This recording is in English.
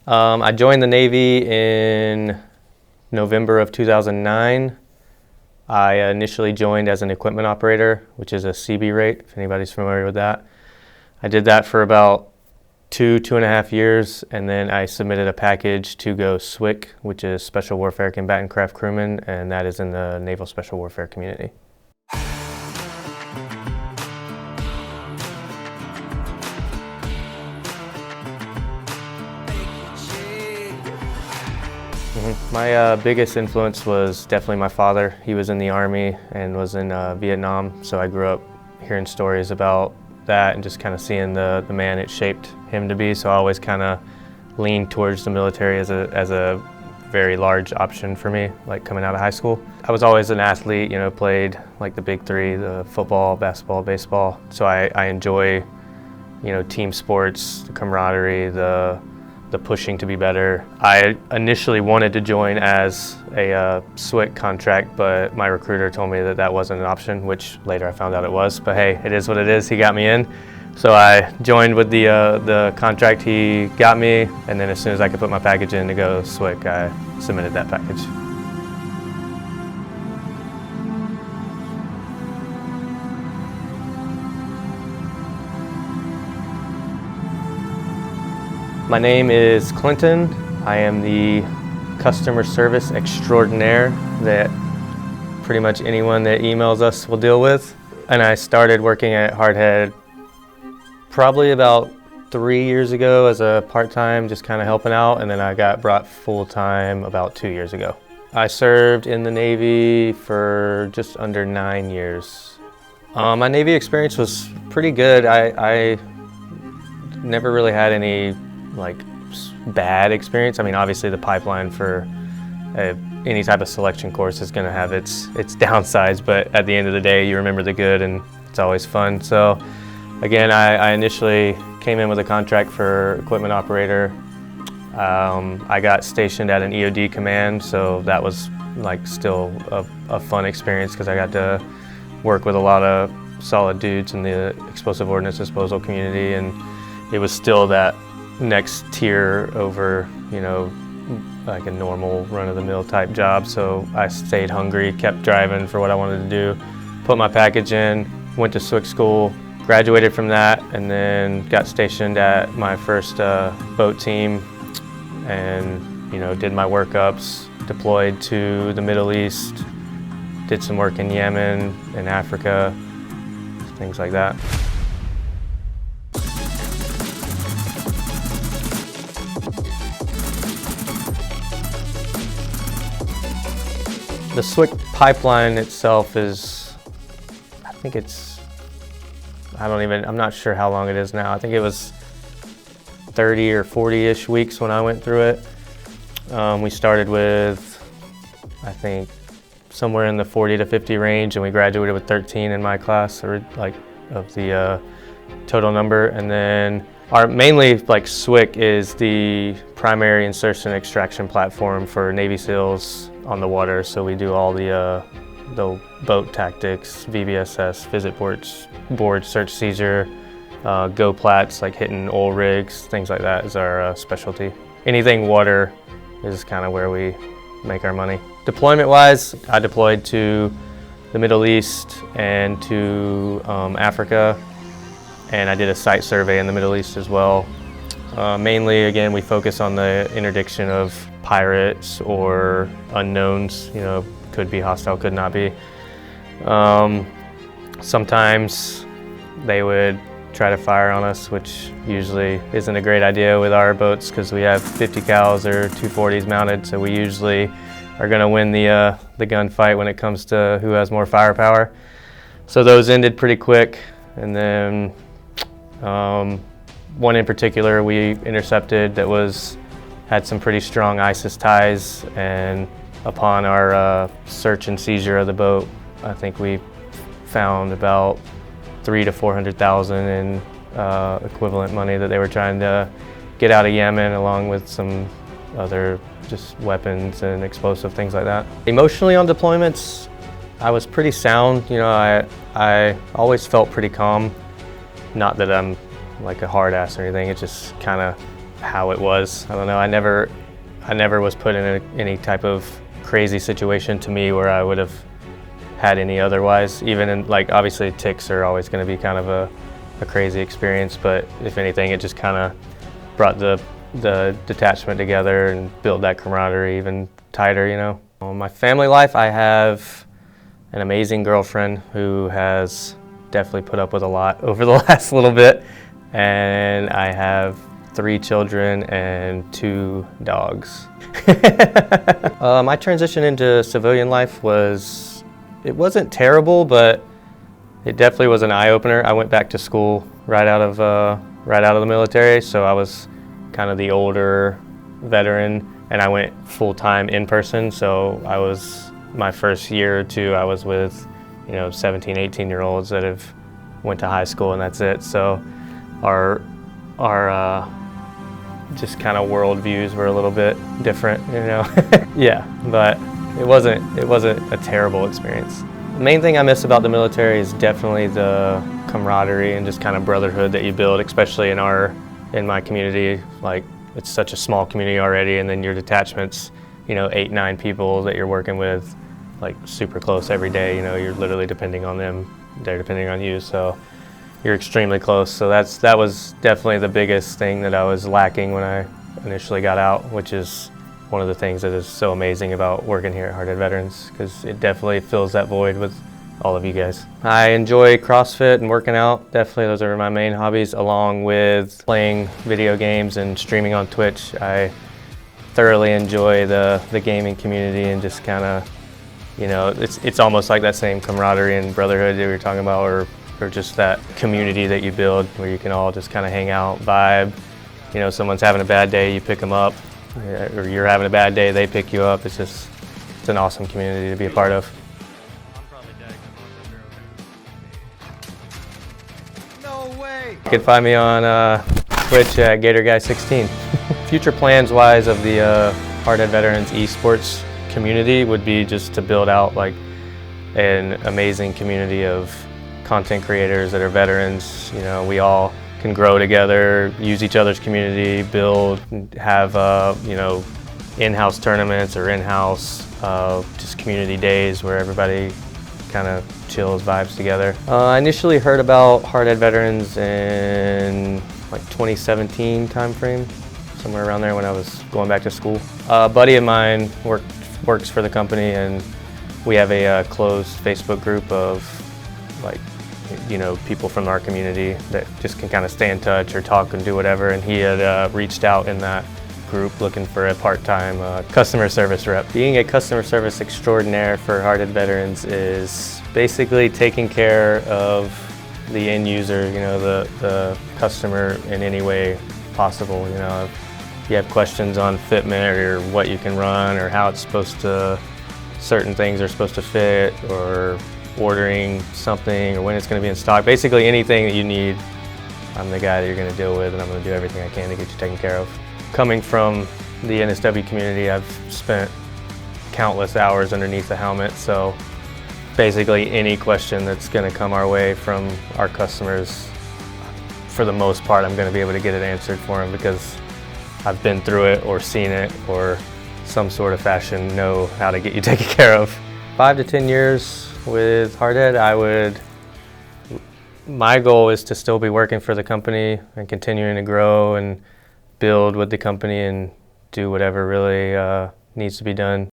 I joined the Navy in November of 2009. I initially joined as an equipment operator, which is a CB rate, if anybody's familiar with that. I did that for about two and a half years, and then I submitted a package to go SWCC, which is Special Warfare Combatant Craft Crewman, and that is in the Naval Special Warfare community. My biggest influence was definitely my father. He was in the Army and was in Vietnam, so I grew up hearing stories about that and just kind of seeing the man it shaped him to be. So I always kind of leaned towards the military as a very large option for me, like coming out of high school. I was always an athlete, played like the big three, the football, basketball, baseball. So I enjoy, team sports, the camaraderie, the pushing to be better. I initially wanted to join as a SWCC contract, but my recruiter told me that wasn't an option, which later I found out it was. But hey, it is what it is. He got me in. So I joined with the contract he got me, and then as soon as I could put my package in to go SWCC, I submitted that package. My name is Clinton. I am the customer service extraordinaire that pretty much anyone that emails us will deal with. And I started working at Hardhead probably about 3 years ago as a part-time, just kind of helping out, and then I got brought full-time about 2 years ago. I served in the Navy for just under 9 years. My Navy experience was pretty good. I never really had any bad experience. I mean, obviously the pipeline for any type of selection course is going to have its downsides, but at the end of the day, you remember the good and it's always fun. So again, I initially came in with a contract for equipment operator. I got stationed at an EOD command, so that was still a fun experience because I got to work with a lot of solid dudes in the explosive ordnance disposal community, and it was still that next tier over, like a normal run-of-the-mill type job. So I stayed hungry, kept driving for what I wanted to do, put my package in, went to SWCC school, graduated from that, and then got stationed at my first boat team and, did my workups, deployed to the Middle East, did some work in Yemen and Africa, things like that. The SWCC pipeline itself is, I'm not sure how long it is now. I think it was 30 or 40-ish weeks when I went through it. We started with, I think, somewhere in the 40 to 50 range, and we graduated with 13 in my class, or of the total number. And then mainly SWCC is the primary insertion extraction platform for Navy SEALs on the water. So we do all the boat tactics, VBSS, visit board search seizure, go plats, like hitting oil rigs, things like that is our specialty. Anything water is kind of where we make our money. Deployment wise, I deployed to the Middle East and to Africa, and I did a site survey in the Middle East as well. Mainly, again, we focus on the interdiction of pirates or unknowns, could be hostile, could not be. Sometimes they would try to fire on us, which usually isn't a great idea with our boats because we have 50 cals or 240s mounted, so we usually are going to win the gunfight when it comes to who has more firepower. So those ended pretty quick, and then one in particular we intercepted that had some pretty strong ISIS ties, and upon our search and seizure of the boat, I think we found about $300,000 to $400,000 in equivalent money that they were trying to get out of Yemen, along with some other just weapons and explosive things like that. Emotionally on deployments, I was pretty sound. I always felt pretty calm. Not that I'm like a hard ass or anything, it just kind of how it was. I don't know, I never was put in any type of crazy situation to me where I would have had any otherwise. Even in, like, obviously ticks are always going to be kind of a crazy experience, but if anything, it just kind of brought the detachment together and built that camaraderie even tighter, you know. My family life, I have an amazing girlfriend who has definitely put up with a lot over the last little bit, and I have 3 children and 2 dogs. My transition into civilian life it wasn't terrible, but it definitely was an eye-opener. I went back to school right out of the military, so I was kind of the older veteran, and I went full-time in person. So my first year or 2, I was with, 17, 18-year-olds that have went to high school, and that's it. So our just kind of world views were a little bit different, Yeah, but it wasn't a terrible experience. The main thing I miss about the military is definitely the camaraderie and just kind of brotherhood that you build, especially in my community. Like, it's such a small community already, and then your detachment's, 8, 9 people that you're working with, like, super close every day. You're literally depending on them, they're depending on you, so you're extremely close. So that was definitely the biggest thing that I was lacking when I initially got out, which is one of the things that is so amazing about working here at Hardhead Veterans, because it definitely fills that void with all of you guys. I enjoy CrossFit and working out. Definitely those are my main hobbies, along with playing video games and streaming on Twitch. I thoroughly enjoy the gaming community, and just kind of, it's almost like that same camaraderie and brotherhood that we were talking about, or just that community that you build where you can all just kind of hang out, vibe. Someone's having a bad day, you pick them up, or you're having a bad day, they pick you up. It's an awesome community to be a part of. No way! You can find me on Twitch at GatorGuy16. Future plans wise of the Hardhead Veterans esports community would be just to build out like an amazing community of content creators that are veterans. We all can grow together, use each other's community, build, have in-house tournaments or in-house just community days where everybody kind of chills, vibes together. I initially heard about Hardhead Veterans in like 2017 timeframe, somewhere around there when I was going back to school. A buddy of mine works for the company, and we have a closed Facebook group of people from our community that just can kind of stay in touch or talk and do whatever, and he had reached out in that group looking for a part-time customer service rep. Being a customer service extraordinaire for Hardhead Veterans is basically taking care of the end user, the customer in any way possible. If you have questions on fitment or what you can run or how it's supposed to, certain things are supposed to fit, or ordering something or when it's going to be in stock, basically anything that you need, I'm the guy that you're going to deal with, and I'm going to do everything I can to get you taken care of. Coming from the NSW community, I've spent countless hours underneath the helmet, so basically any question that's going to come our way from our customers, for the most part, I'm going to be able to get it answered for them, because I've been through it or seen it, or some sort of fashion know how to get you taken care of. 5 to 10 years with Hardhead, my goal is to still be working for the company and continuing to grow and build with the company and do whatever really needs to be done